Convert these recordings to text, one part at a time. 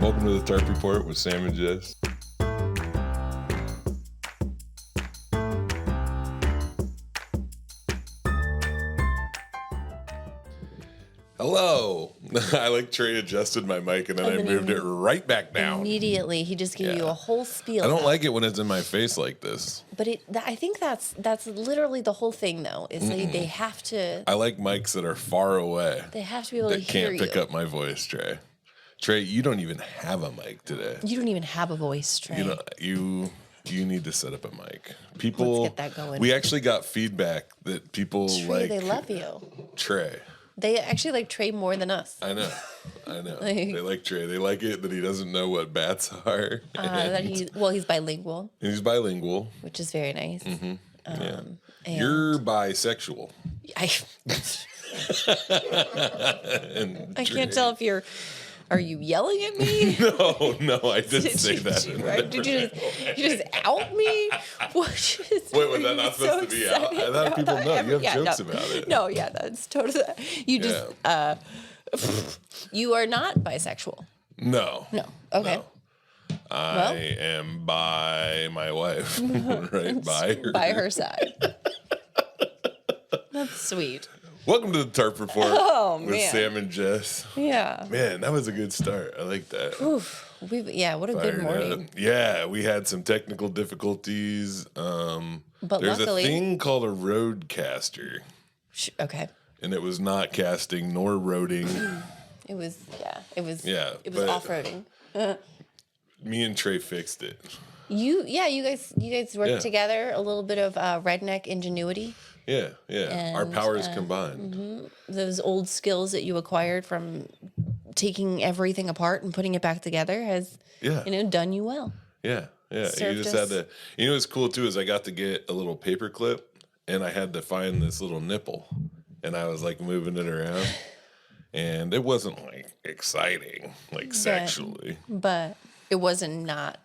Welcome to the Tarp Report with Sam and Jess. Hello. I like Trey adjusted my mic and then I moved it right back down. Immediately, he just gave you a whole spiel. I don't like it when it's in my face like this. But I think that's literally the whole thing, though. Is they have to. I like mics that are far away. They have to be able to hear you. That can't pick up my voice, Trey. Trey, you don't even have a mic today. You don't even have a voice, Trey. You need to set up a mic. People, let's get that going. We actually got feedback that people Trey, like. They love you. Trey. They actually like Trey more than us. I know. They like Trey. They like it that he doesn't know what bats are. He's bilingual. He's bilingual, which is very nice. Mm-hmm. You're bisexual. I can't tell if you're. Are you yelling at me? No, I didn't say that. Did you just out me? Wait, was that not supposed to be out? I thought people know. You have jokes about it. No, yeah, that's totally. You just, you are not bisexual. No. Okay. No. I am by my wife, right? By her side. That's sweet. Welcome to the Tarp Report with Sam and Jess. Yeah. Man, that was a good start. I like that. Oof. What a good morning. Yeah, we had some technical difficulties. But there's luckily, a thing called a roadcaster. Okay. And it was not casting nor roading. It was off-roading. Me and Trey fixed it. You guys worked together, a little bit of redneck ingenuity. Yeah. And, our powers combined. Mm-hmm. Those old skills that you acquired from taking everything apart and putting it back together has, done you well. Yeah. You just had to. What's cool too is I got to get a little paper clip, and I had to find this little nipple, and I was like moving it around, and it wasn't like exciting, like sexually, but it wasn't not.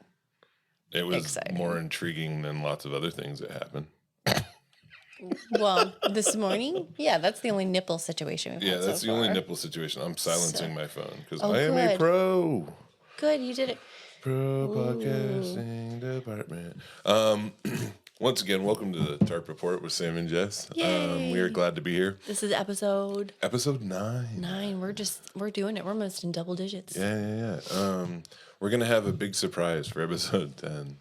It was exciting. More intriguing than lots of other things that happened. Well, this morning, that's the only nipple situation we've had so that's the far. only nipple situation. I'm silencing my phone because I am a pro. Good, you did it. Pro podcasting department. Once again, welcome to the Tarp Report with Sam and Jess. We are glad to be here. This is episode 9. 9. We're doing it. We're almost in double digits. Yeah. We're gonna have a big surprise for episode 10.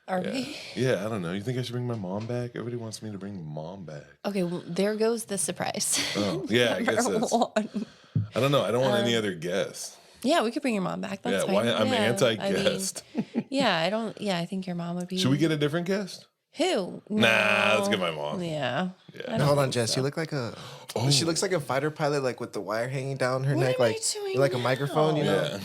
Are we? Yeah, I don't know. You think I should bring my mom back? Everybody wants me to bring mom back. Okay, well, there goes the surprise. Oh, yeah, I guess that's... I don't know. I don't want any other guests. Yeah, we could bring your mom back. That's fine. Why? I'm anti-guest. I think your mom would be... Should we get a different guest? Who? No. Nah, let's get my mom. Yeah. Hold on, Jess. So. You look like a... Oh. She looks like a fighter pilot, like with the wire hanging down her neck. Like a microphone, you know? Yeah.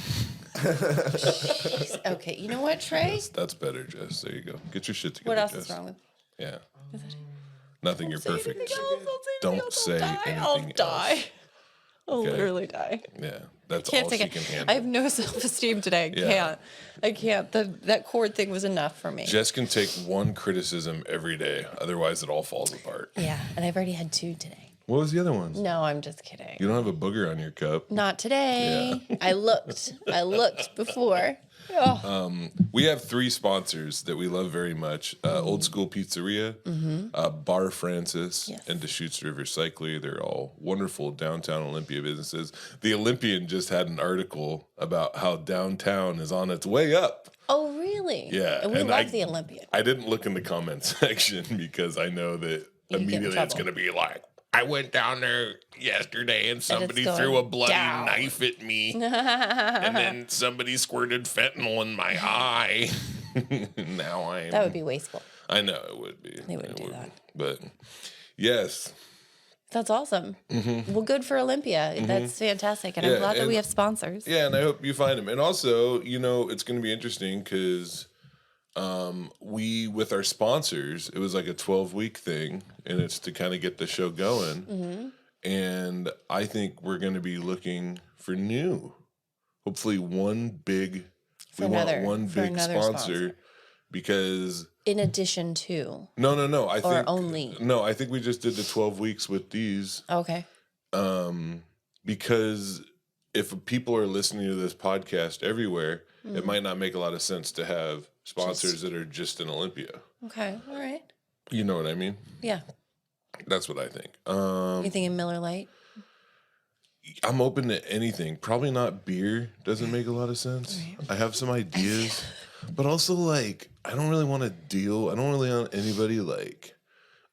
Okay, you know what, Trey? That's better, Jess. There you go. Get your shit together, What else Jess. is wrong with? Yeah. Nothing. You're perfect. Don't say anything else. I'll die. I'll literally die. Yeah, that's all she can handle. I have no self-esteem today. I can't. That cord thing was enough for me. Jess can take one criticism every day. Otherwise, it all falls apart. Yeah, and I've already had 2 today. What was the other one? No, I'm just kidding. You don't have a booger on your cup. Not today. Yeah. I looked before. Oh. We have 3 sponsors that we love very much. Old School Pizzeria, Bar Francis, and Deschutes River Cycling. They're all wonderful downtown Olympia businesses. The Olympian just had an article about how downtown is on its way up. Oh, really? Yeah. And we love the Olympian. I didn't look in the comment section because I I know that immediately it's going to be like, I went down there yesterday and somebody threw a bloody knife at me. And then somebody squirted fentanyl in my eye. That would be wasteful. I know it would be. They wouldn't do that. But yes. That's awesome. Mm-hmm. Well, good for Olympia. Mm-hmm. That's fantastic. And I'm glad that we have sponsors. Yeah, and I hope you find them. And also, it's going to be interesting because... we with our sponsors, it was like a 12-week thing, and it's to kind of get the show going. And I think we're going to be looking for hopefully one big sponsor because in addition to I think we just did the 12 weeks with these. Okay. Because if people are listening to this podcast everywhere, it might not make a lot of sense to have sponsors that are just in Olympia. Okay, all right. You know what I mean? Yeah. That's what I think. You thinking Miller Lite? I'm open to anything. Probably not beer. Doesn't make a lot of sense. Right. I have some ideas, but also like I don't really want to deal. I don't really want anybody like,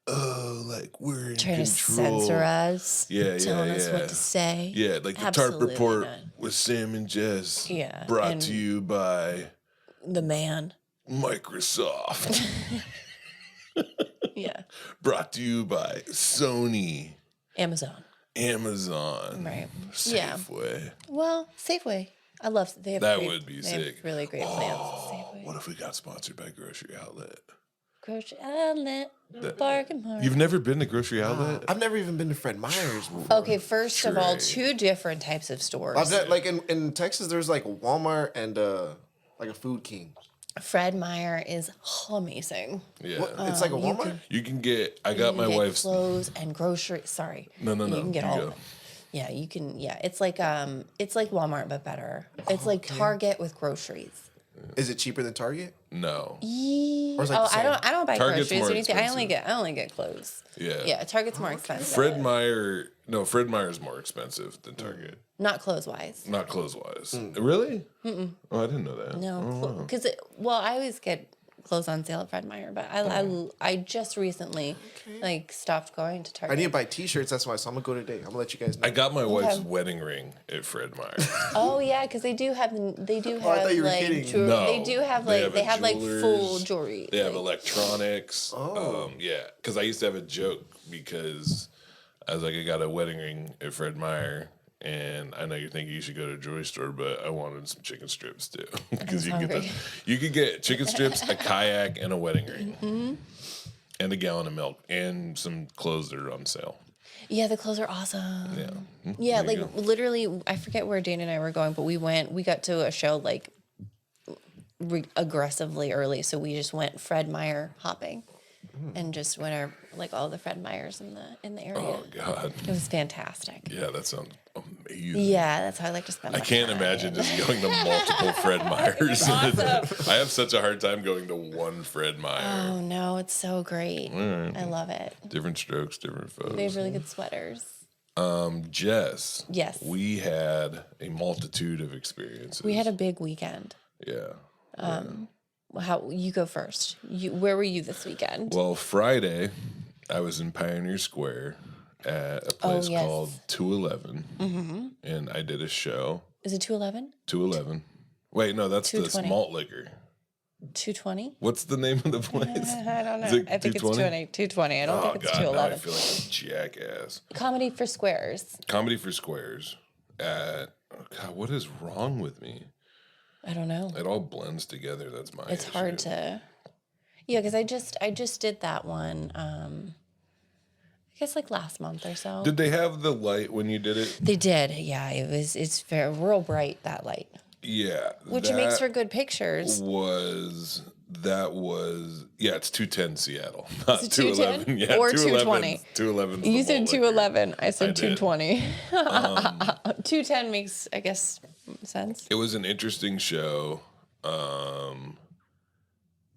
oh, like we're in trying control. To censor us. Yeah, telling us what to say. Yeah, like the Tarp Report with Sam and Jess. Yeah, brought to you by the man Microsoft. Yeah. Brought to you by Sony. Amazon. Right. Safeway. Yeah. Well, Safeway. I love they have that would be sick. Have really great plans. Safeway. What if we got sponsored by Grocery Outlet? Grocery Outlet. Bargain Mart. You've never been to Grocery Outlet? I've never even been to Fred Meyer's before. Okay, first of all, two different types of stores. Like in Texas, there's like Walmart and like a Food King. Fred Meyer is amazing. Yeah. It's like a Walmart? You can get, I got my wife's. Clothes and groceries. Sorry. No. You can get all of them. Yeah, you can. Yeah, it's like Walmart, but better. It's like Target with groceries. Is it cheaper than Target? No. Or is it like I don't buy Target's groceries or anything. expensive. I only get clothes. Yeah. Yeah, Target's more expensive. Fred Meyer's more expensive than Target. Not clothes wise. Not clothes wise. Really? Mm-mm. Oh, I didn't know that. No, because I always get clothes on sale at Fred Meyer, but I just recently like stopped going to Target. I need to buy T-shirts. That's why. So I'm gonna go today. I'm gonna let you guys know. I got my wife's wedding ring at Fred Meyer. Oh yeah, because they do have I thought you were kidding. No, they do have like they have like full jewelry. They have electronics. Yeah, because I used to have a joke because I was like, I got a wedding ring at Fred Meyer. And I know you think you should go to a jewelry store, but I wanted some chicken strips too, because you could get chicken strips, a kayak, and a wedding ring, and a gallon of milk, and some clothes that are on sale. Yeah, the clothes are awesome. Yeah, yeah, like literally, I forget where Dana and I were going, but we got to a show like aggressively early, so we just went Fred Meyer hopping. And just went like all the Fred Meyers in the area. Oh God, it was fantastic. Yeah, that sounds amazing. Yeah, that's how I like to spend. I can't imagine just going to multiple Fred Meyers. Awesome. I have such a hard time going to one Fred Meyer. Oh no, it's so great. Right. I love it. Different strokes, different folks. They have really good sweaters. Jess. Yes. We had a multitude of experiences. We had a big weekend. Yeah. How you go first? Where were you this weekend? Well, Friday, I was in Pioneer Square at a place called 211, and I did a show. Is it 211? 211. Wait, no, that's the malt liquor. 220? What's the name of the place? I don't know. I think it's 220. I don't think it's 211. Now I feel like a jackass. Comedy for Squares. Comedy for Squares. God, what is wrong with me? I don't know. It all blends together. That's my It's issue. hard to... Yeah, because I just did that one, I guess like last month or so. Did they have the light when you did it? They did, yeah. It's very real bright, that light. Yeah. Which makes for good pictures. It's 210 Seattle. Not 211. Yeah, or 220. 211. You said 211. I said 220. 210 makes, I guess, sense. It was an interesting show.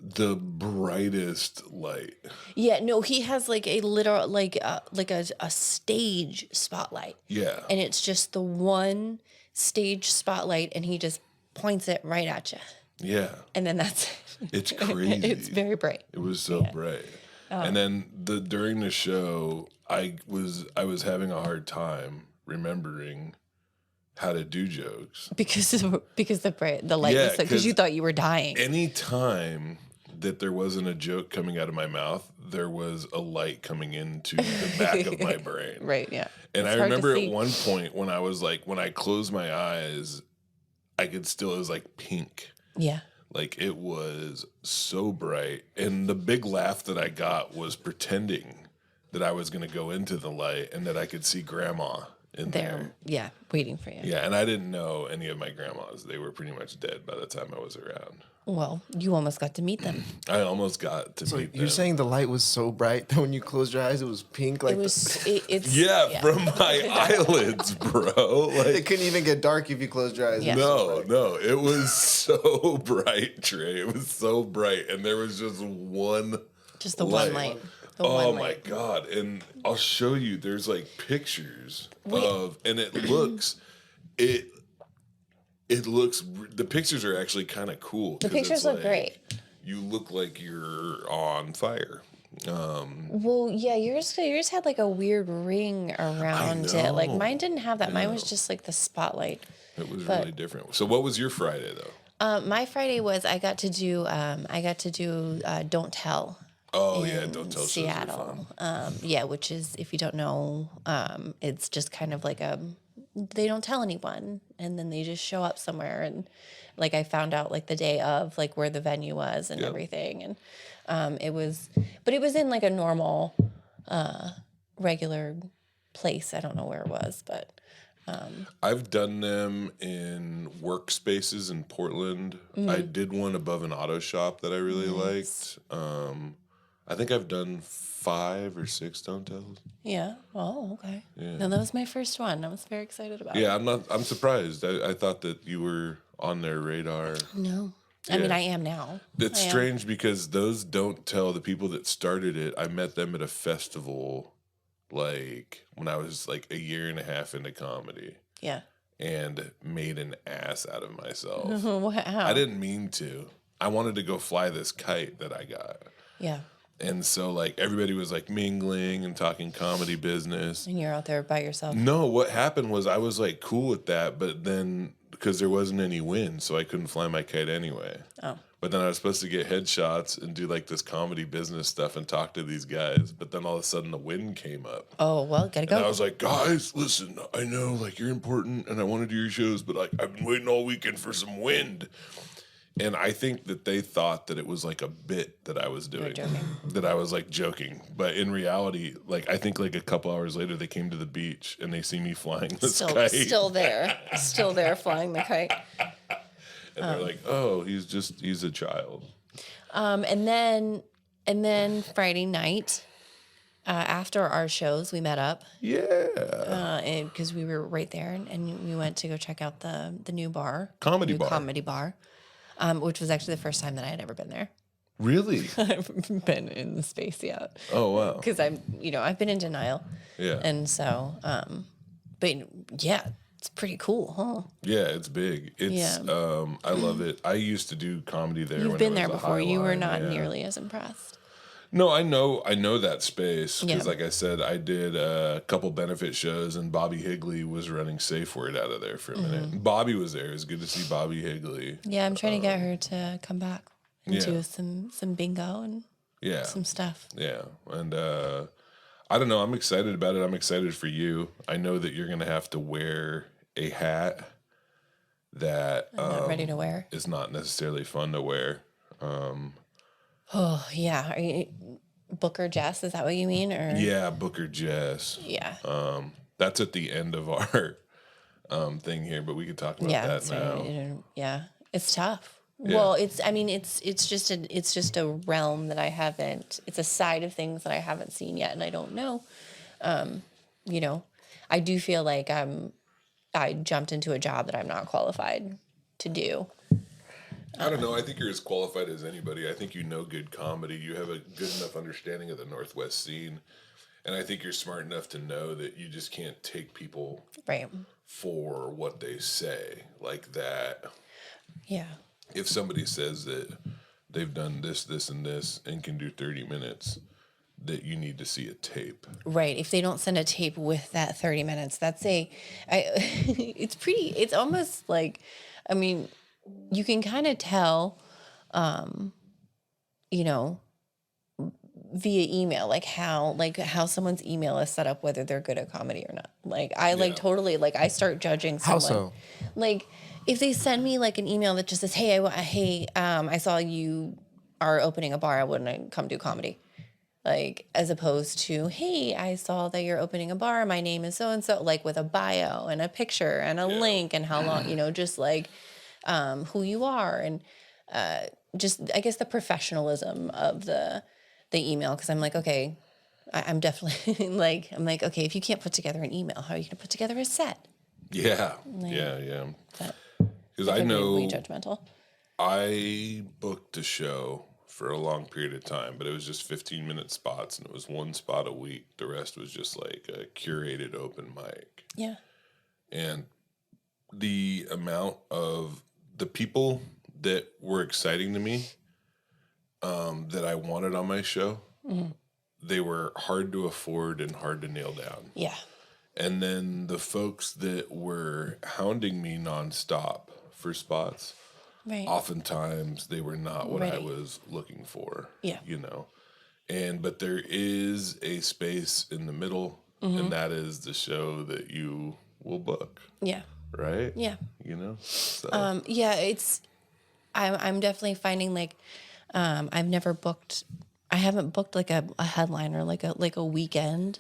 The brightest light. Yeah, no, he has like a literal like a stage spotlight. Yeah. And it's just the one stage spotlight and he just points it right at you. Yeah. And then that's it. It's crazy. It's very bright. It was so bright. And then during the show, I was having a hard time remembering how to do jokes because the light was because you thought you were dying. Anytime that there wasn't a joke coming out of my mouth, there was a light coming into the back of my brain. Right, yeah. And I remember at one point when I closed my eyes, it was like pink. Yeah. Like it was so bright. And the big laugh that I got was pretending that I was going to go into the light and that I could see grandma in there. Yeah, waiting for you. Yeah, and I didn't know any of my grandmas. They were pretty much dead by the time I was around. Well, you almost got to meet them. I almost got to So meet them. you're saying the light was so bright that when you closed your eyes, it was pink? Like It was. It's yeah, from my eyelids, bro. Like it couldn't even get dark if you closed your eyes. Yeah. no, it was so bright, Trey. It was so bright, and there was just one. just the one light. The Oh one my light. god! And I'll show you. There's like pictures of, and it looks. The pictures are actually kind of cool. The 'cause pictures it's look like, great. You look like you're on fire. Well, yeah, yours had like a weird ring around it. Like know. mine didn't have that. Mine was just like the spotlight. It was really different. So, what was your Friday though? My Friday was I got to do Don't Tell. Oh yeah, don't tell. Seattle. Yeah, which is, if you don't know, it's just kind of like they don't tell anyone, and then they just show up somewhere, and like I found out like the day of like where the venue was and everything, and it was in like a normal, regular place. I don't know where it was, but. I've done them in workspaces in Portland. I did one above an auto shop that I really liked. I think I've done 5 or 6 don't tells. Yeah. Oh, okay. Yeah. No, that was my first one. I was very excited about it. Yeah, I'm surprised. I thought that you were on their radar. No. I mean, I am now. It's strange because those don't tell, the people that started it, I met them at a festival like when I was like a year and a half into comedy. Yeah. And made an ass out of myself. Wow. I didn't mean to. I wanted to go fly this kite that I got. Yeah. And so, like, everybody was, like, mingling and talking comedy business. And you're out there by yourself. No, what happened was I was, like, cool with that, but then, because there wasn't any wind, so I couldn't fly my kite anyway. Oh. But then I was supposed to get headshots and do, like, this comedy business stuff and talk to these guys. But then all of a sudden the wind came up. Oh, well, gotta go. And I was like, guys, listen, I know, like, you're important and I want to do your shows, but, like, I've been waiting all weekend for some wind. And I think that they thought that it was like a bit that I was doing, that I was like joking. But in reality, like I think like a couple hours later, they came to the beach and they see me flying this kite. Still there flying the kite. And they're like, "Oh, he's a child." And then Friday night, after our shows, we met up. Yeah. Because we were right there, and we went to go check out the new bar, Comedy bar. Which was actually the first time that I had ever been there. Really? I haven't been in the space yet. Oh wow. Because I've been in denial. Yeah. And so, but yeah, it's pretty cool, huh? Yeah, it's big. It's I love it. I used to do comedy there. You've been there before. You were not yeah. nearly as impressed. No, I know that space because, Yeah. like I said, I did a couple benefit shows, and Bobby Higley was running Safe Word out of there for a minute. Bobby was there. It was good to see Bobby Higley. Yeah, I'm trying to get her to come back and Yeah. do some bingo and some stuff. Yeah, and I don't know. I'm excited about it. I'm excited for you. I know that you're gonna have to wear a hat that I'm not ready to wear. is not necessarily fun to wear. Oh yeah, are you Booker Jess? Is that what you mean? Or Yeah, Booker Jess. yeah, That's at the end of our thing here, but we could talk about that now. Yeah, it's tough. Yeah. Well, it's just a realm that I haven't. It's a side of things that I haven't seen yet, and I don't know. I do feel like I jumped into a job that I'm not qualified to do. I don't know. I think you're as qualified as anybody. I think you know good comedy. You have a good enough understanding of the Northwest scene. And I think you're smart enough to know that you just can't take people Right. for what they say like that. Yeah. If somebody says that they've done this, this, and this and can do 30 minutes, that you need to see a tape. Right. If they don't send a tape with that 30 minutes, it's almost like, I mean, you can kind of tell, via email, like how someone's email is set up, whether they're good at comedy or not. Like totally, like I start judging someone. How so? Like if they send me like an email that just says, hey, I saw you are opening a bar. I wouldn't come do comedy. Like, as opposed to, hey, I saw that you're opening a bar. My name is so-and-so, like with a bio and a picture and a link and how long, just like who you are. And just, I guess, the professionalism of the email. Cause I'm like, okay, I'm definitely like, okay, if you can't put together an email, how are you going to put together a set? Yeah. Like, Yeah. That Because I could be know way judgmental. I booked a show for a long period of time, but it was just 15-minute spots, and it was one spot a week. The rest was just like a curated open mic. Yeah. And the amount of the people that were exciting to me, that I wanted on my show, they were hard to afford and hard to nail down. Yeah. And then the folks that were hounding me nonstop for spots, Right. oftentimes they were not what I Right. was looking for. Yeah. You know. But there is a space in the middle, and that is the show that you will book. Yeah. Right? Yeah. You know? So Yeah, I'm definitely finding like, I haven't booked like a headline or like a weekend.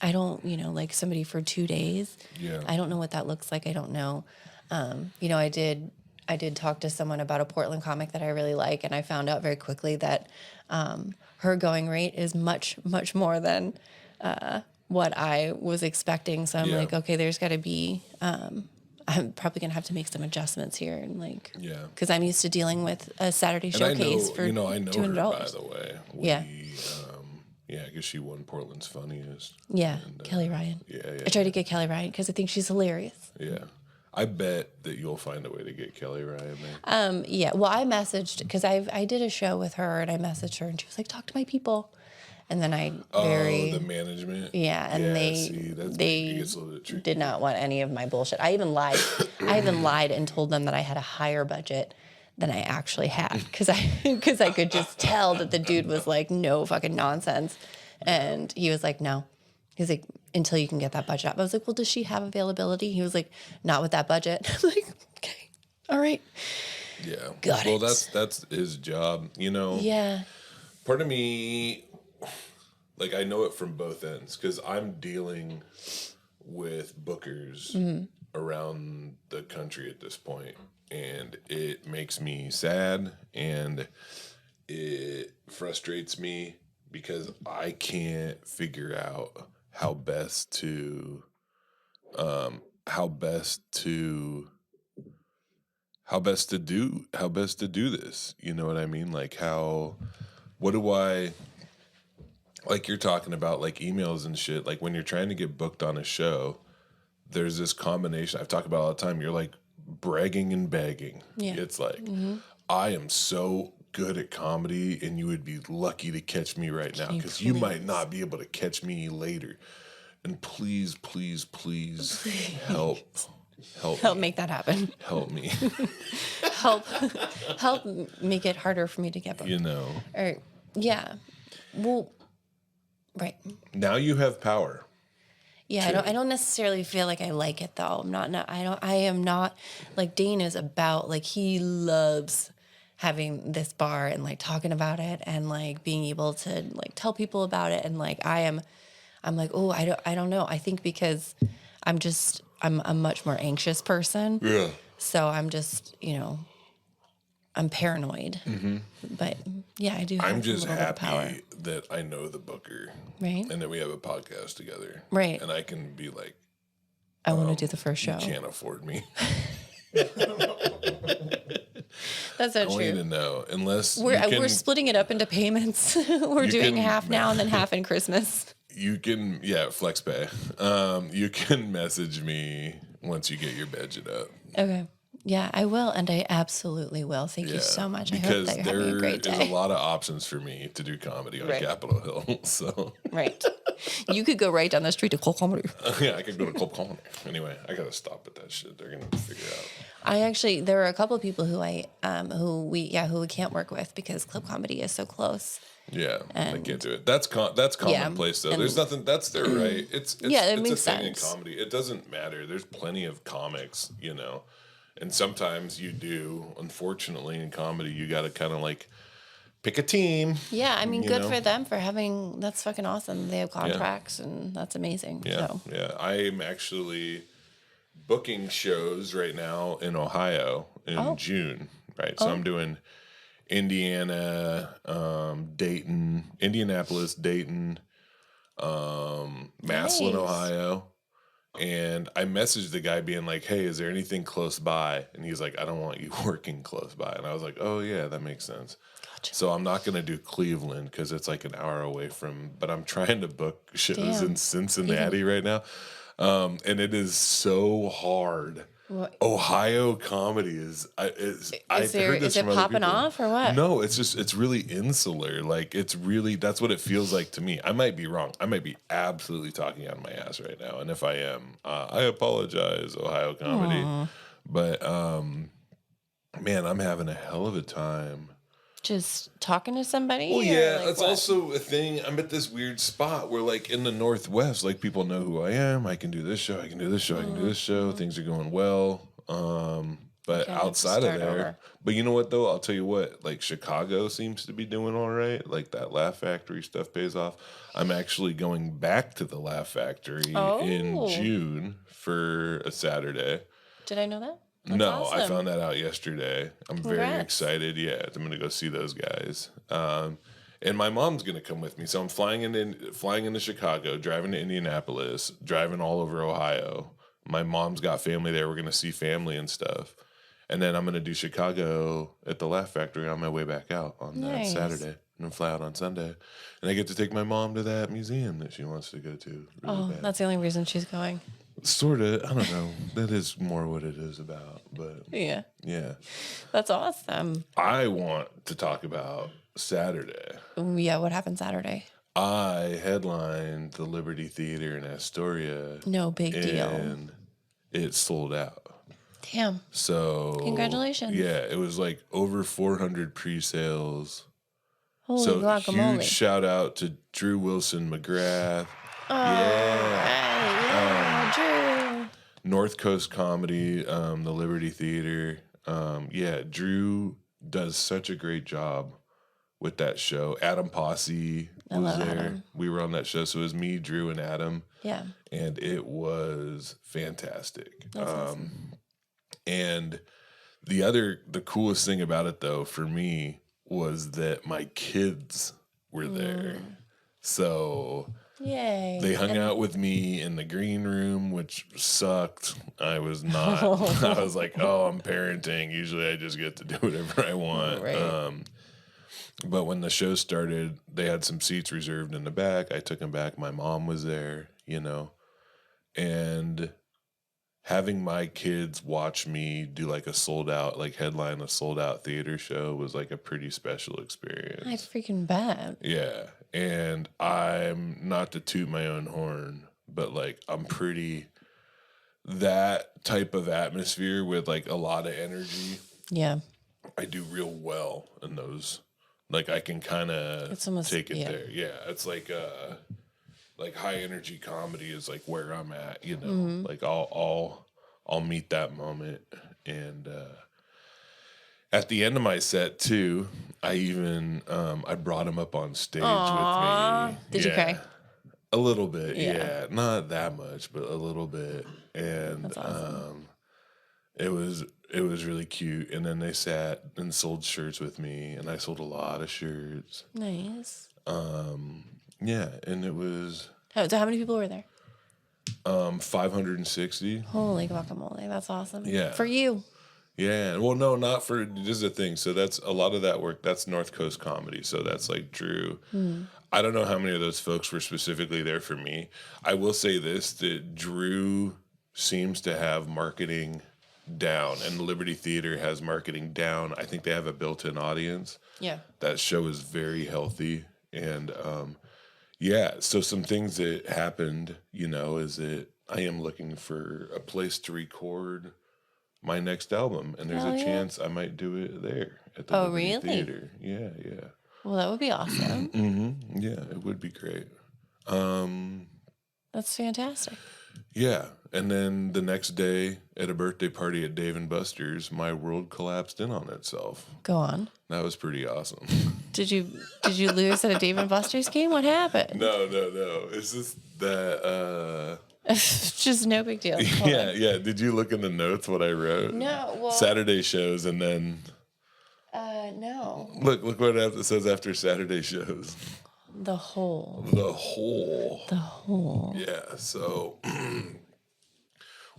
I don't, like somebody for 2 days. yeah. I don't know what that looks like. I don't know. I did talk to someone about a Portland comic that I really like, and I found out very quickly that her going rate is much, much more than what I was expecting. So I'm Yeah. like, okay, there's got to be. I'm probably gonna have to make some adjustments here, and like, Yeah. because I'm used to dealing with a Saturday And I showcase know, for I know her, $200. by the way. Yeah. I guess she won Portland's Funniest. Yeah, And, Kelly Ryan. Yeah. I tried to get Kelly Ryan because I think she's hilarious. Yeah. I bet that you'll find a way to get Kelly Ryan there. Yeah, well, I messaged because I did a show with her, and I messaged her, and she was like, "Talk to my people," and then The management. yeah, and it they gets a little bit tricky. did not want any of my bullshit. I even lied and told them that I had a higher budget than I actually had because I could just tell that the dude was like, no fucking nonsense, and he was like, no. He's like, until you can get that budget up. I was like, well, does she have availability? He was like, not with that budget. I'm like, okay, all right. Yeah. Got well, it. that's his job, Yeah. Part of me, like, I know it from both ends because I'm dealing with bookers around the country at this point, and it makes me sad and it frustrates me because I can't figure out how best to do this. You know what I mean? Like what do I, like you're talking about, like emails and shit, like when you're trying to get booked on a show, there's this combination I've talked about all the time. You're like bragging and begging. Yeah. It's like, I am so good at comedy and you would be lucky to catch me right now because you might not be able to catch me later. And please help Make that happen. help me. help make it harder for me to get booked. Or yeah. Well, right. Now you have power. Yeah, I don't necessarily feel like I like it though. I am not like Dane is about, like, he loves having this bar and like talking about it and like being able to like tell people about it, and like I'm like, oh, I don't know. I think because I'm a much more anxious person. Yeah. So I'm just, I'm paranoid. But yeah, I do have I'm just a little bit of power. happy that I know the booker. Right. And that we have a podcast together. Right. And I can be like, I want to do the first show. you can't afford me. That's so I want you to true. know, unless We're splitting it up into payments. We're doing can- half now and then half in Christmas. you can, flex pay. You can message me once you get your budget up. Okay. Yeah, I will, and I absolutely will. Thank you so much. I hope Because that you're having a great there is day. a lot of options for me to do comedy on Right. Capitol Hill. So Right. You could go right down the street to Cole Comedy. yeah, I could go to Club Comedy. Anyway, I gotta stop at that shit. They're gonna figure out. There are a couple of people who we can't work with because Club Comedy is so close. Yeah, I can't do it. That's commonplace though. and- There's nothing. That's their right. It's Yeah, it it's makes a thing sense. in comedy. It doesn't matter. There's plenty of comics, and sometimes you do. Unfortunately, in comedy, you got to kind of like pick a team. Yeah, I mean, good know? for them for having. That's fucking awesome. They have contracts, and that's amazing. Yeah, So. yeah. I'm actually booking shows right now in Ohio in June. right? So I'm doing Indiana, Dayton, Indianapolis, Dayton, Massillon, Nice. Ohio. And I messaged the guy being like, hey, is there anything close by? And he's like, I don't want you working close by. And I was like, oh, yeah, that makes sense. Gotcha. So I'm not going to do Cleveland because it's like an hour away from, but I'm trying to book shows in Cincinnati right now. And it is so hard. What? Ohio comedy is heard Is this it from other popping people. off or what? No, it's really insular. Like that's what it feels like to me. I might be wrong. I might be absolutely talking out of my ass right now. And if I am, I apologize, Ohio comedy. Aww. But man, I'm having a hell of a time. Just talking to somebody? Well, yeah, like that's what? also a thing. I'm at this weird spot where, like, in the Northwest, like, people know who I am. I can do this show. I can do this show. I can do this show. Things are going well. But Okay, outside of start there, over. but you know what, though? I'll tell you what, like, Chicago seems to be doing all right. Like, that Laugh Factory stuff pays off. I'm actually going back to the Laugh Factory in June for a Saturday. Did I know that? That's No, awesome. I found that out yesterday. I'm very Congrats. excited. Yeah, I'm gonna go see those guys. And my mom's gonna come with me. So I'm flying into Chicago, driving to Indianapolis, driving all over Ohio. My mom's got family there. We're gonna see family and stuff. And then I'm gonna do Chicago at the Laugh Factory on my way back out on that Nice. Saturday. And then fly out on Sunday. And I get to take my mom to that museum that she wants to go to. Really bad. That's the only reason she's going. Sort of. I don't know. That is more what it is about. But Yeah. yeah. That's awesome. I want to talk about Saturday. Yeah, what happened Saturday? I headlined the Liberty Theater in Astoria. No big deal. And it sold out. Damn. So Congratulations. Yeah, it was like over 400 pre-sales. Holy So guacamole. huge shout out to Drew Wilson McGrath. Drew. North Coast Comedy, the Liberty Theater. Yeah, Drew does such a great job with that show. Adam Posse was there. Adam. We were on that show. So it was me, Drew, and Adam. Yeah. And it was fantastic. That's awesome. And the coolest thing about it, though, for me, was that my kids were there. So Yay. they hung out with me in the green room, which sucked. I was not. I was like, oh, I'm parenting. Usually I just get to do whatever I want. Right. But when the show started, they had some seats reserved in the back. I took them back. My mom was there, and having my kids watch me do like a sold out, like headline a sold out theater show was like a pretty special experience. I freaking bet. Yeah. And I'm not to toot my own horn, but like that type of atmosphere with like a lot of energy. Yeah. I do real well in those. Like I can kind of take it there. Yeah. It's like high energy comedy is like where I'm at, like I'll meet that moment. And, at the end of my set too, I even I brought him up on stage with me. Did you cry? A little bit, Yeah. yeah. Not that much, but a little bit. And That's awesome. it was really cute. And then they sat and sold shirts with me, and I sold a lot of shirts. Nice. Yeah, and it was So how many people were there? 560. Holy guacamole. That's awesome. Yeah. For you. Yeah, well, no, not for. This is the thing. So that's a lot of that work. That's North Coast Comedy. So that's like Drew. I don't know how many of those folks were specifically there for me. I will say this: that Drew seems to have marketing down, and the Liberty Theater has marketing down. I think they have a built-in audience. Yeah. That show is very healthy, and yeah. So some things that happened, is that I am looking for a place to record my next album, and there's Hell a yeah. chance I might do it there at the Liberty really? Theater. Yeah. Well, that would be awesome. Yeah, it would be great. That's fantastic. Yeah, and then the next day at a birthday party at Dave and Buster's, my world collapsed in on itself. Go on. That was pretty awesome. Did you lose at a Dave and Buster's game? What happened? No. It's just that. It's just no big deal. Hold on. Yeah. Did you look in the notes what I wrote? No. Well, Saturday shows, and then No. Look what it says after Saturday shows. The whole. The whole. The whole. Yeah. So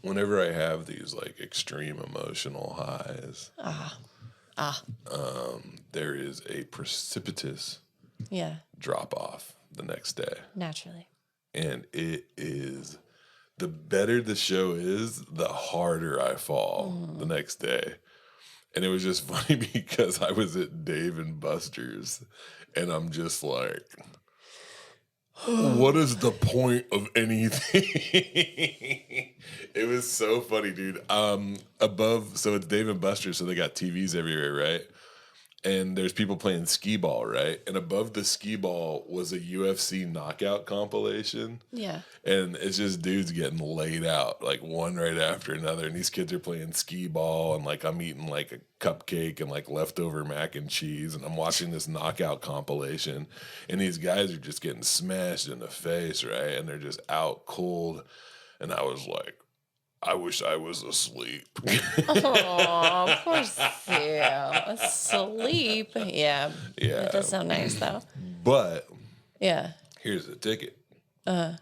whenever I have these like extreme emotional highs, there is a precipitous drop off the next day. Naturally. And it is, the better the show is, the harder I fall the next day. And it was just funny because I was at Dave and Buster's and I'm just like, what is the point of anything? It was so funny, dude. Above, so it's Dave and Buster's, so they got TVs everywhere, right? And there's people playing skee ball, right? And above the skee ball was a UFC knockout compilation. Yeah. And it's just dudes getting laid out, like one right after another. And these kids are playing skee ball, and like I'm eating like a cupcake and like leftover mac and cheese. And I'm watching this knockout compilation. And these guys are just getting smashed in the face, right? And they're just out cold. And I was like, I wish I was asleep. Oh, poor Sam. Asleep. Yeah. Yeah. It does sound nice, though. But Yeah. here's the ticket. I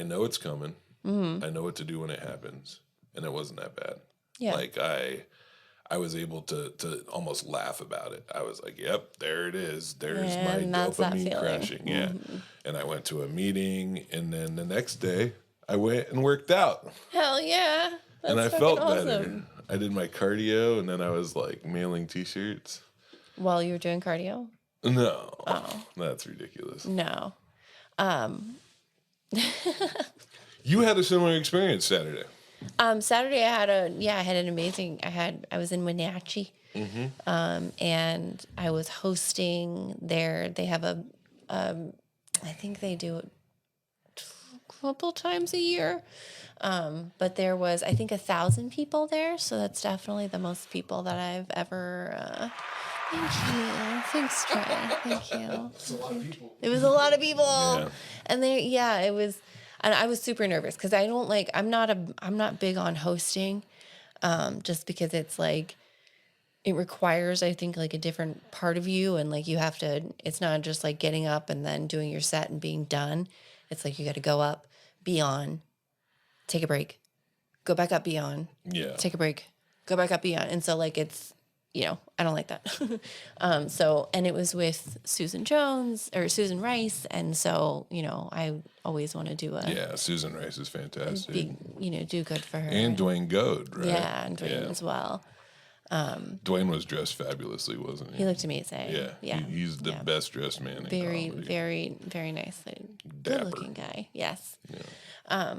know it's coming. I know what to do when it happens. And it wasn't that bad. Yeah. Like I was able to almost laugh about it. I was like, yep, there it is. There's And my that's that dopamine feeling. crashing. Yeah. And I went to a meeting, and then the next day I went and worked out. Hell yeah. That's And I fucking felt awesome. better. I did my cardio, and then I was like mailing t-shirts. While you were doing cardio? No. Oh. That's ridiculous. No. You had a similar experience Saturday. Saturday I had an amazing, I was in Wenatchee. And I was hosting there. They have I think they do it a couple times a year. But there was, I think, 1,000 people there. So that's definitely the most people that I've ever, thank you. Thanks, Trey. Thank you. It's a lot of people. It was a lot of people. Yeah. And it was, and I was super nervous because I'm not big on hosting, just because it's like, it requires, I think, like a different part of you. And like, you have to, it's not just like getting up and then doing your set and being done. It's like, you got to go up, be on, take a break, go back up, be on, take a break, go back up, be on. And so like, it's, I don't like that. And it was with Susan Rice. And so, I always want to do Susan Rice is fantastic. do good for her. And Dwayne Goad, right? Yeah, and Dwayne as well. Dwayne was dressed fabulously, wasn't he? He looked amazing. Yeah. Yeah. He's the best dressed man in Very, comedy. very, very nice. Dapper. Good looking guy. Yes. Yeah.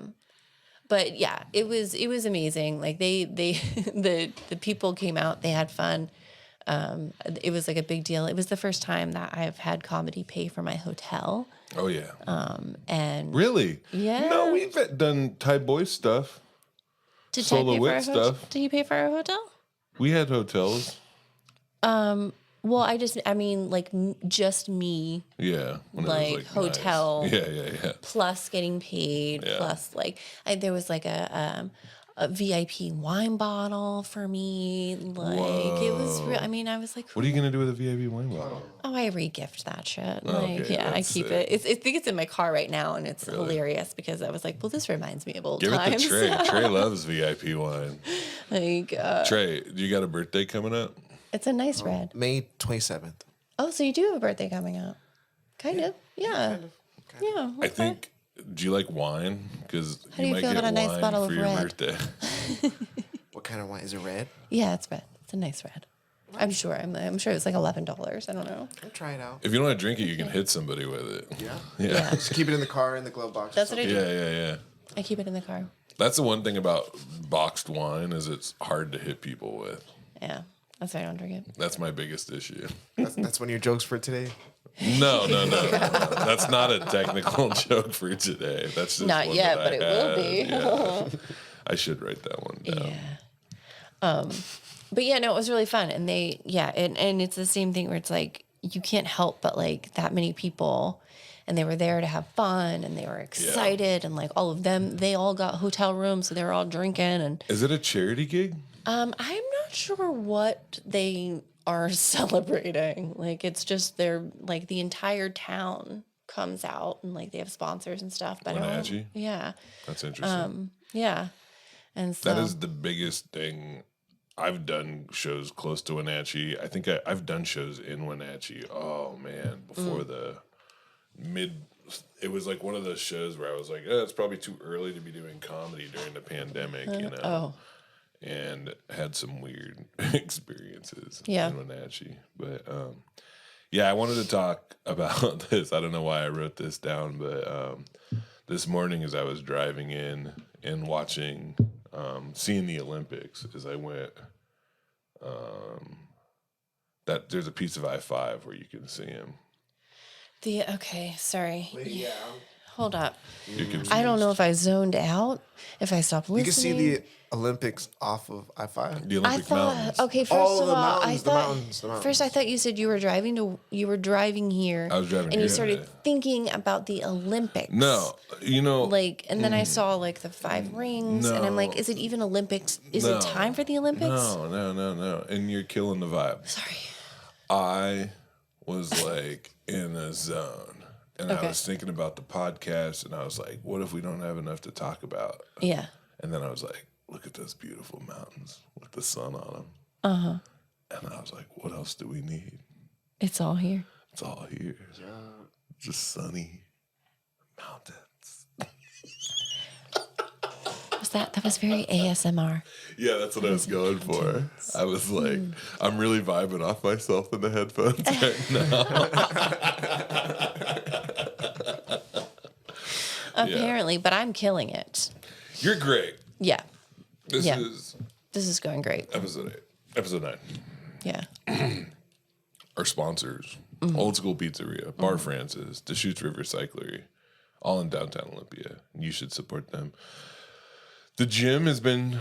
But yeah, it was amazing. Like the people came out, they had fun. It was like a big deal. It was the first time that I've had comedy pay for my hotel. Oh, yeah. And Really? Yeah. No, we've done Thai boy stuff. did Solo Ty pay for Wit our stuff. Did he pay for our hotel? We had hotels. Well, I mean, like just me Yeah. When it was, Like, nice. hotel. Yeah. plus getting paid, Yeah. plus like there was like a VIP wine bottle for me. Like it was real. I mean, I was like, What are you going to do with a VIP wine bottle? oh, I re-gift that shit. Okay, Like, yeah, I that's keep sick. it. I think it's in my car right now, and it's hilarious because I was like, well, this reminds me of old Give times. it to Trey. Trey loves VIP wine. Like, Trey, you got a birthday coming up? it's a nice red. May 27th. Oh, so you do have a birthday coming up? Kind of. Yeah. Kind of. Yeah. I okay. think. Do you like wine? Because How do you you might feel get about a nice wine bottle for of your red? birthday. What kind of wine? Is it red? Yeah, it's red. It's a nice red. I'm sure. I'm sure it's like $11. I don't know. I'll try it out. If you don't want to drink it, you can hit somebody with it. Yeah. Yeah. Just keep it in the car in the glove box. That's what I do. Yeah. I keep it in the car. That's the one thing about boxed wine is it's hard to hit people with. Yeah. That's why I don't drink it. That's my biggest issue. That's one of your jokes for today. No. That's not a technical joke for today. That's just Not one yet, that but I it will had. be. Yeah. I should write that one down. Yeah. But yeah, no, it was really fun. And and it's the same thing where it's like, you can't help but like that many people, and they were there to have fun, and they were excited, and like all of them, they all got hotel rooms, so they were all drinking. And Is it a charity gig? I'm not sure what they are celebrating. Like, it's just they're like the entire town comes out and like they have sponsors and stuff. But Wenatchee? Yeah. That's interesting. Yeah. And so That is the biggest thing. I've done shows close to Wenatchee. I think I've done shows in Wenatchee. Oh man, before the it was like one of those shows where I was like, it's probably too early to be doing comedy during the pandemic, you know. Oh. And had some weird experiences Yeah. in Wenatchee. But yeah, I wanted to talk about this. I don't know why I wrote this down, but this morning as I was driving in and watching, seeing the Olympics as I went, that there's a piece of I-5 where you can see him. Okay, sorry. Yeah. Hold up. You're confused. I don't know if I zoned out, if I stopped listening. You can see the Olympics off of I-5. The I Olympic thought Mountains. okay. First Oh, of the all, mountains, I the thought mountains, the first I mountains. thought you said you were driving here. I was driving and here, you started yeah. thinking about the Olympics. No, you know, Like, and then I saw like the 5 rings, and I'm like, is it even Olympics? Is it time for the Olympics? No. And you're killing the vibe. Sorry. I was like in a zone. And Okay. I was thinking about the podcast, and I was like, what if we don't have enough to talk about? Yeah. And then I was like, look at those beautiful mountains with the sun on them. Uh-huh. And I was like, what else do we need? It's all here. It's all here. Just sunny mountains. That was very ASMR. Yeah, that's what I was going for. I was like, I'm really vibing off myself in the headphones right now. Apparently, but I'm killing it. You're great. Yeah. This Yeah. is This is going great. episode 8. Episode 9. Yeah. Our sponsors, Old School Pizzeria, Bar Francis, Deschutes River Cyclery, all in downtown Olympia. You should support them. The gym has been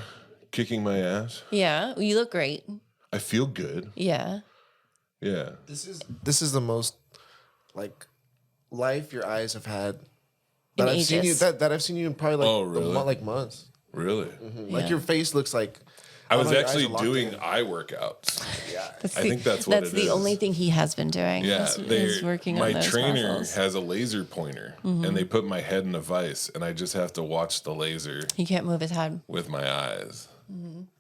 kicking my ass. Yeah. You look great. I feel good. Yeah. Yeah. This is the most like life your eyes have had that In I've seen you ages. that I've seen you in probably like Oh, really? like months. Really? Like Yeah. your face looks like I was don't know, your eyes actually are locked doing in. eye workouts. That's I think that's what that's it the is. only thing he has been doing. Yeah, is working my on those trainer muscles. has a laser pointer, and they put my head in a vise, and I just have to watch the laser He can't move his head. with my eyes.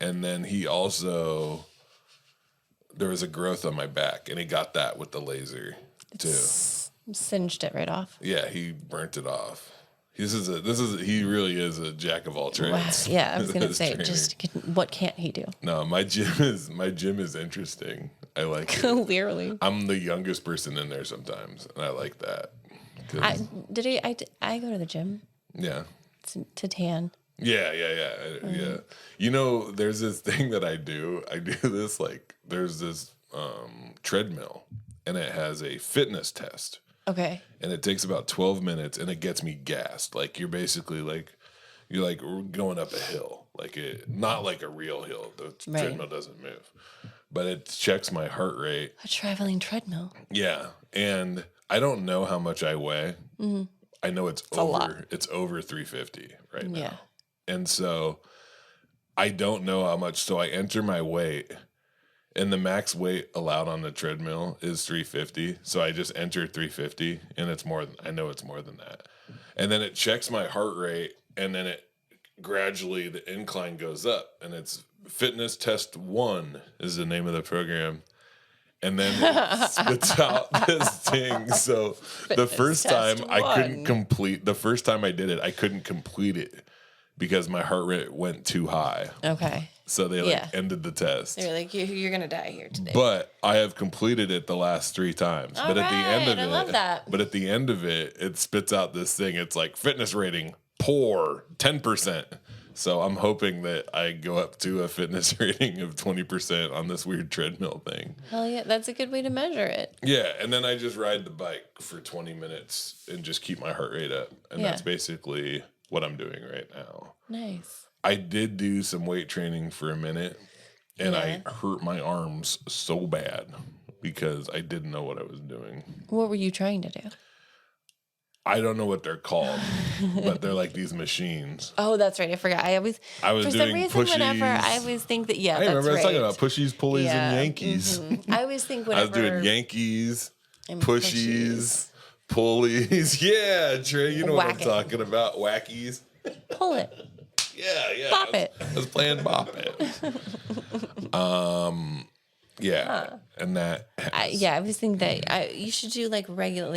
And then he also, there was a growth on my back, and he got that with the laser too. Singed it right off. Yeah, he burnt it off. He really is a jack of all Wow. trades. Yeah, I was gonna This say, trainer. what can't he do? No, my gym is interesting. I like it. Clearly. I'm the youngest person in there sometimes, and I like that. 'Cause- I go to the gym yeah. to tan. Yeah. You know, there's this thing that I do. I do this there's this treadmill, and it has a fitness test, Okay. and it takes about 12 minutes, and it gets me gassed. Like you're basically you're going up a hill, not like a real hill. The Right. treadmill doesn't move, but it checks my heart rate. A traveling treadmill. Yeah, and I don't know how much I weigh. I know it's a lot. over. It's over 350 right now. Yeah. And so I don't know how much. So I enter my weight, and the max weight allowed on the treadmill is 350. So I just enter 350, and I know it's more than that. And then it checks my heart rate, and then it gradually, the incline goes up, and it's Fitness Test 1 is the name of the program. And then it spits out this thing. So the first time the first time I did it, I couldn't complete it because my heart rate went too high. Okay. So they ended the test. They're like, you're gonna die here today. But I have completed it the last 3 times. But at the end of I it, love that. But at the end of it, it spits out this thing. It's like fitness rating poor 10%. So I'm hoping that I go up to a fitness rating of 20% on this weird treadmill thing. Hell yeah, that's a good way to measure it. Yeah, and then I just ride the bike for 20 minutes and just keep my heart rate up. And Yeah. that's basically what I'm doing right now. Nice. I did do some weight training for a minute, and Yeah. I hurt my arms so bad because I didn't know what I was doing. What were you trying to do? I don't know what they're called, but they're like these machines. Oh, that's right. I forgot. I was for some doing reason pushies. whenever I always think that I remember I was talking about pushies, pulleys, and Yankees. I always think I whenever was doing Yankees, and pushies, pulleys. Yeah, Trey, you know what I'm talking about. Wackies. pull it. Yeah. Bop it. I was playing Bop It. And that. I was thinking that you should do like regular,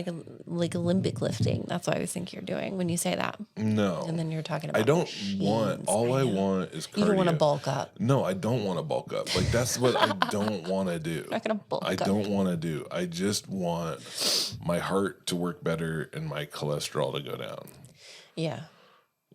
like Olympic lifting. That's what I was thinking you're doing when you say that. No. And then you're talking about. I don't machines. want. All I want is cardio. You don't want to bulk up. No, I don't want to bulk up. Like that's what I don't want to do. I'm not gonna bulk I up. don't want to do. I just want my heart to work better and my cholesterol to go down. Yeah.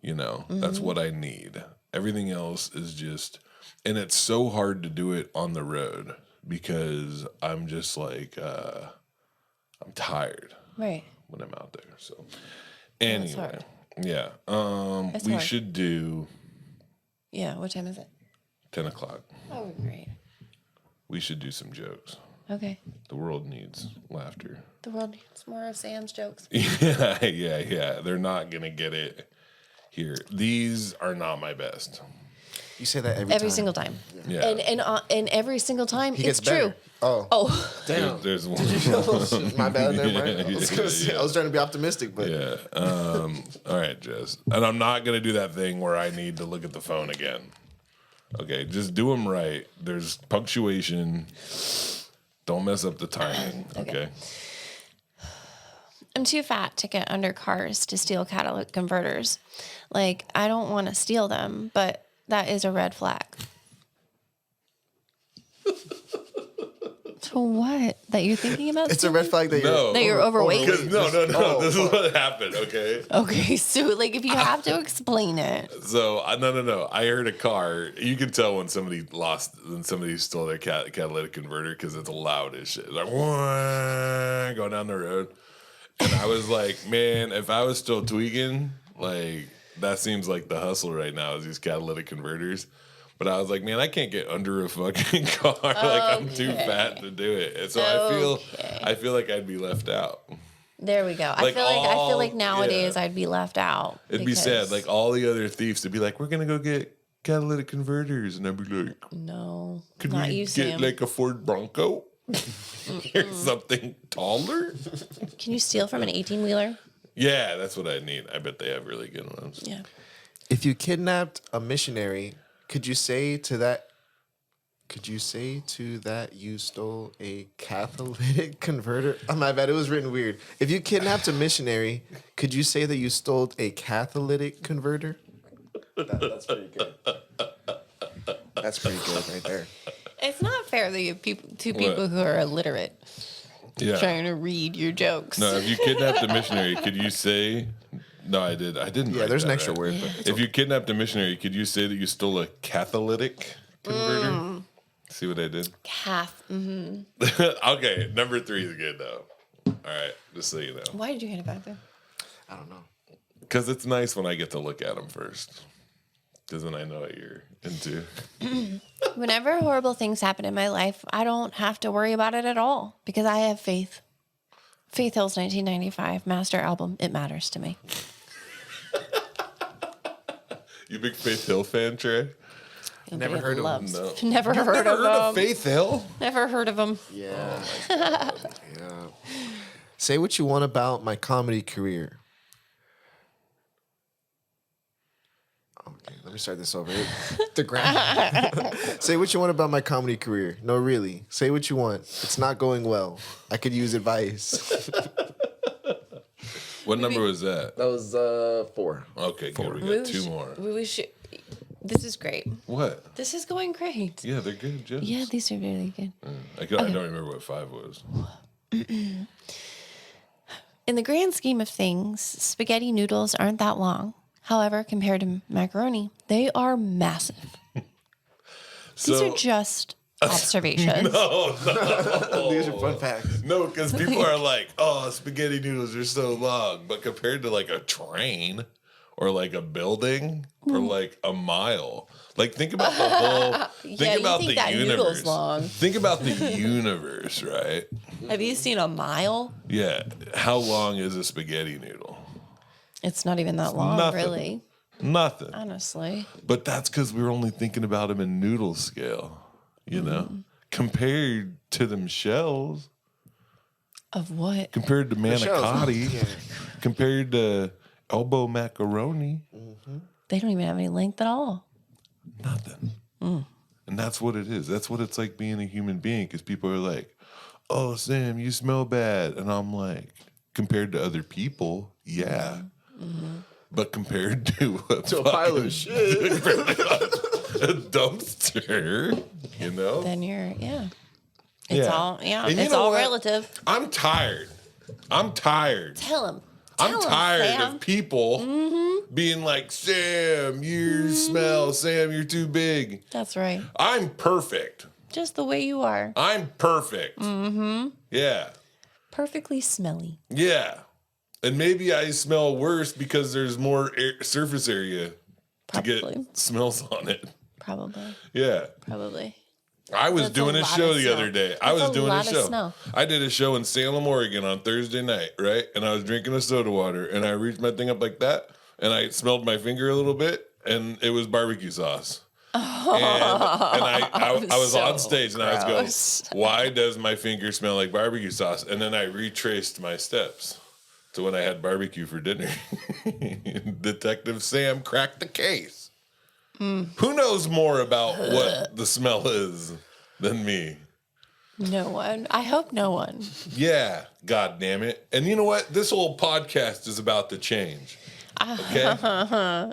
You know, that's what I need. Everything else is just, and it's so hard to do it on the road because I'm just like, I'm tired. Right. When I'm out there. So anyway, hard. Yeah. That's we hard. should do Yeah. What time is it? 10 o'clock. Oh, great. We should do some jokes. Okay. The world needs laughter. The world needs more of Sam's jokes. Yeah. They're not gonna get it here. These are not my best. You say that every time. Single time. Yeah. And every single time Gets it's true. better. Oh. Oh. Damn. There's one. My bad. Never mind. I was gonna say, Yeah. I was trying to be optimistic, but Yeah. All right, Jess. And I'm not going to do that thing where I need to look at the phone again. Okay, just do them right. There's punctuation. Don't mess up the timing. Okay. I'm too fat to get under cars to steal catalytic converters. Like, I don't want to steal them, but that is a red flag. So what? That you're thinking about? it's a red flag that No. That you're overweight? No. Oh, This is what happened, okay? Okay, so like if you have to explain it. So, no. I heard a car. You can tell when somebody stole their catalytic converter because it's loud as shit. It's like, "Wah," going down the road. And I was like, man, if I was still tweaking, like, that seems like the hustle right now is these catalytic converters. But I was like, man, I can't get under a fucking car. Like, I'm too fat to do it. And so I feel like I'd be left out. There we go. Like I feel like all- nowadays yeah. I'd be left out. It'd be sad. Like, all the other thieves would be like, we're going to go get catalytic converters. And I'd be like, no, could not we you, get Sam. like a Ford Bronco? Or something taller? Can you steal from an 18-wheeler? Yeah, that's what I need. I bet they have really good ones. Yeah. if you kidnapped a missionary, could you say to that you stole a catalytic converter? Oh, my bad. It was written weird. If you kidnapped a missionary, could you say that you stole a catalytic converter? That's pretty good. That's pretty good right there. It's not fair that you have two people who are illiterate trying to read your jokes. No, if you kidnapped a missionary, could you say... No, I didn't. Yeah, write there's that an extra right. word. But If you kidnapped a missionary, could you say that you stole a catalytic converter? See what I did? Okay, number 3 is good, though. All right, just so you know. Why did you hand it back there? I don't know. Because it's nice when I get to look at them first. Because then I know what you're into. Whenever horrible things happen in my life, I don't have to worry about it at all because I have faith. Faith Hill's 1995 master album, It Matters to Me. You big Faith Hill fan, Trey? Never heard of him, No. Never You've heard never of heard him. of Faith Hill? Never heard of him. Yeah. Yeah. Say what you want about my comedy career. Okay, let me start this over. The ground. Say what you want about my comedy career. No, really. Say what you want. It's not going well. I could use advice. What number was that? That was 4. Okay, good. We got 2 more. We should. This is great. What? This is going great. Yeah, they're good jokes. Yeah, these are really good. I don't remember what 5 was. In the grand scheme of things, spaghetti noodles aren't that long. However, compared to macaroni, they are massive. These are just observations. No. These are fun facts. No, because people are like, oh, spaghetti noodles are so long. But compared to like a train or like a building or like a mile, like think about the whole, think about you think the that universe. noodle's long. Think about the universe, right? Have you seen a mile? Yeah. How long is a spaghetti noodle? It's not even that long, nothing. really. Nothing. Honestly. But that's because we were only thinking about them in noodle scale, you know, compared to them shells, Of what? compared to shells, manicotti, yeah. compared to elbow macaroni. They don't even have any length at all. Nothing. And that's what it is. That's what it's like being a human being, because people are like, oh, Sam, you smell bad. And I'm like, compared to other people, yeah. But compared to a pile of shit. a dumpster, you know? Then you're, It's all, And you it's know all what? relative. I'm tired. Tell him. I'm tired Sam. of people being like, Sam, you smell. Sam, you're too big. That's right. I'm perfect. Just the way you are. I'm perfect. Yeah. Perfectly smelly. Yeah. And maybe I smell worse because there's more surface area to Probably. get smells on it. Probably. Yeah. Probably. I was That's doing a a lot show of the snow. other day. I That's was a doing a lot of show. snow. I did a show in Salem, Oregon on Thursday night, right? And I was drinking a soda water and I reached my thing up like that and I smelled my finger a little bit and it was barbecue sauce. And I was So on stage and I gross. was going, why does my finger smell like barbecue sauce? And then I retraced my steps to when I had barbecue for dinner. Detective Sam cracked the case. Who knows more about what the smell is than me? No one. I hope no one. Yeah, God damn it. And you know what? This whole podcast is about to change. Okay?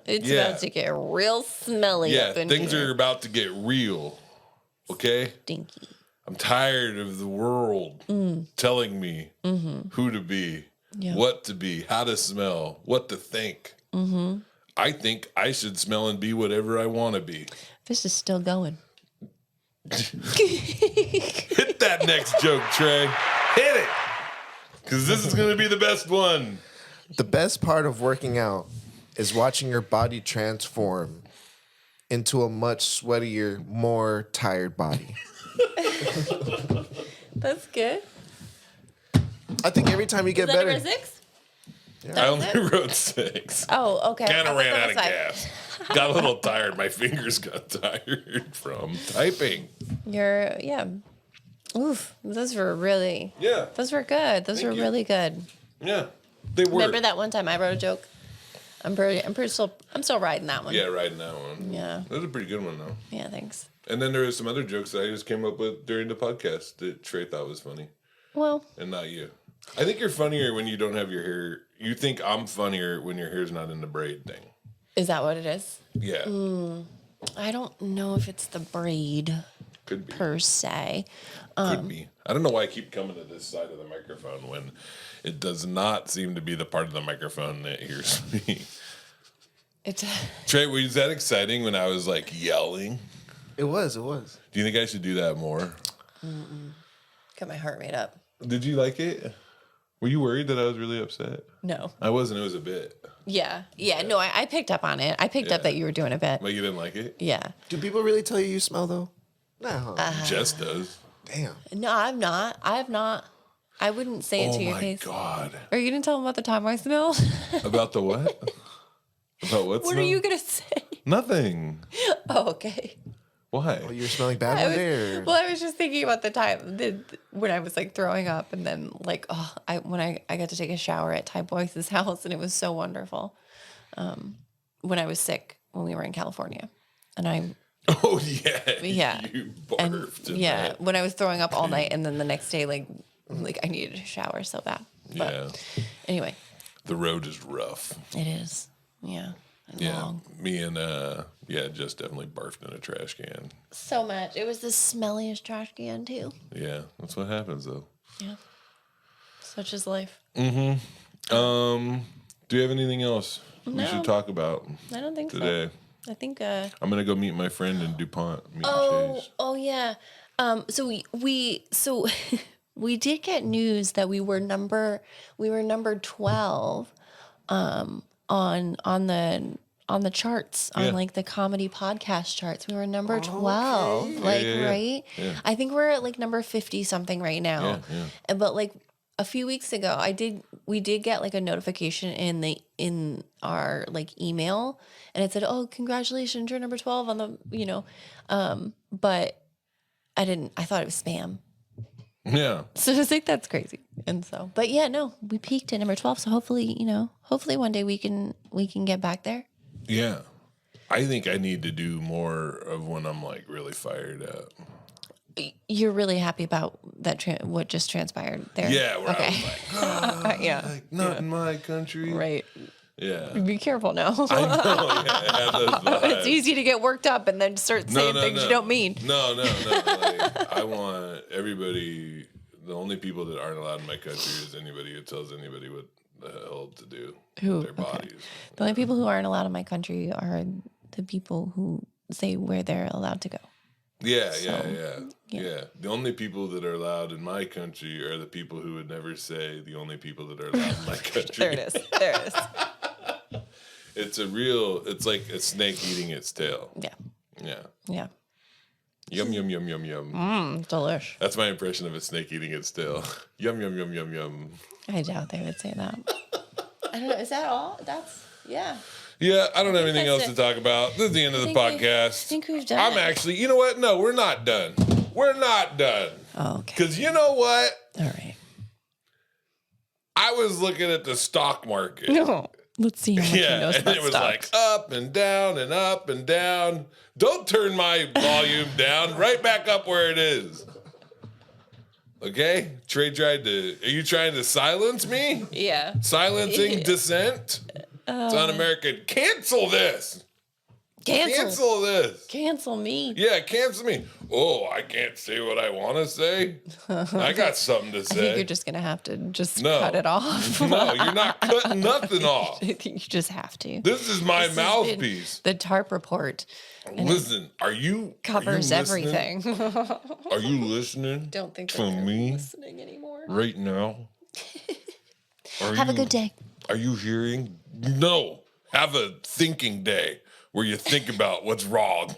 It's Yeah. about to get real smelly Yeah, up in things here. are about to get real. Okay? Stinky. I'm tired of the world telling me who to be, Yeah. what to be, how to smell, what to think. I think I should smell and be whatever I want to be. This is still going. Hit that next joke, Trey. Hit it. Because this is going to be the best one. The best part of working out is watching your body transform into a much sweatier, more tired body. That's good. I think every time you get Is that better. number 6? I only wrote 6. Oh, okay. Kind I of thought ran that out was of 5. gas. Got a little tired. My fingers got tired from typing. Yeah. Oof. Those were really, Yeah. those were good. Those Thank were you. really good. Yeah. They were. Remember that one time I wrote a joke? I'm still riding that one. Yeah, riding that one. Yeah. That was a pretty good one, though. Yeah, thanks. And then there was some other jokes that I just came up with during the podcast that Trey thought was funny, Well, and not you. I think you're funnier when you don't have your hair. You think I'm funnier when your hair's not in the braid thing. is that what it is? Yeah. I don't know if it's the braid Could be. per se. Could be. I don't know why I keep coming to this side of the microphone when it does not seem to be the part of the microphone that hears me. It's Trey, was that exciting when I was like yelling? It was. Do you think I should do that more? got my heart rate up. Did you like it? Were you worried that I was really upset? No. I wasn't. It was a bit. Yeah. No, I picked up on it. I picked up Yeah. that you were doing a bit. Like you didn't like it? Yeah. Do people really tell you smell, though? No. Jess does. Damn. No, I'm not. I have not. I wouldn't say it Oh to your my face. God. Are you gonna tell them about the time I smell? About the what? About what? What are you gonna say? Nothing. Oh, okay. Why? Oh, you were smelling bad one day? Or? Well, I was just thinking about the time when I was like throwing up, and then like when I got to take a shower at Ty Boyce's house, and it was so wonderful. When I was sick when we were in California, and I Oh yeah. Yeah. You and barfed. in yeah that. when I was throwing up all night, and then the next day like I needed a shower so bad. But Yeah. anyway, The road is rough. it is. Yeah. And Yeah. long. Me and just definitely barfed in a trash can. So much. It was the smelliest trash can too. Yeah. That's what happens though. Yeah. Such is life. Do you have anything else we No. should talk about I don't think today? so. I think I'm gonna go meet my friend in DuPont. Meet Chase. Oh yeah. So we we did get news that we were number 12 on the charts on Yeah. like the comedy podcast charts. We were number 12. Like Yeah. right? Yeah. I think we're at like number 50 something right now. Yeah. And but like a few weeks ago, we did get like a notification in our like email, and it said, "Oh, congratulations, you're number 12 on the," but I thought it was spam. Yeah. So I was like, that's crazy. And so, but yeah, no, we peaked at number 12. So hopefully, hopefully one day we can get back there. Yeah. I think I need to do more of when I'm like really fired up. You're really happy about that what just transpired there? Yeah. Where Okay. I was like, oh, Yeah. like, not in my country. Right. Yeah. Be careful now. I know. Yeah, I had those vibes. It's easy to get worked up and then start saying things you don't mean. No. Like, I want everybody. The only people that aren't allowed in my country is anybody who tells anybody what the hell to do with their bodies. The only people who aren't allowed in my country are the people who say where they're allowed to go. Yeah. The only people that are allowed in my country are the people who would never say the only people that are allowed in my country. There it is. It's like a snake eating its tail. Yeah. Yum, yum, yum, yum, yum. Delish. That's my impression of a snake eating its tail. Yum, yum, yum, yum, yum. I doubt they would say that. I don't know. Is that all? Yeah. Yeah, I don't have anything else that's to talk about. This is the end of the podcast. I think we've done I'm it. actually, you know what? No, we're not done. We're not done. Oh, okay. Because you know what? All right. I was looking at the stock market. No. Let's see how much he knows and about it was stocks. like up and down and up and down. Don't turn my volume down. Right back up where it is. Okay? Trey tried to. Are you trying to silence me? Yeah. Silencing dissent? It's un-American. Cancel this. Cancel this. Cancel me. Yeah, cancel me. Oh, I can't say what I want to say. I got something to I think say. you're just going to have to cut it off. No, you're not cutting nothing off. I think you just have to. This is my This has mouthpiece. been the Tarp Report. Listen, are you Covers listening? everything. Are you listening? Don't think to they're me listening anymore. right now? Have a good day. Are you hearing? No. Have a thinking day where you think about what's wrong.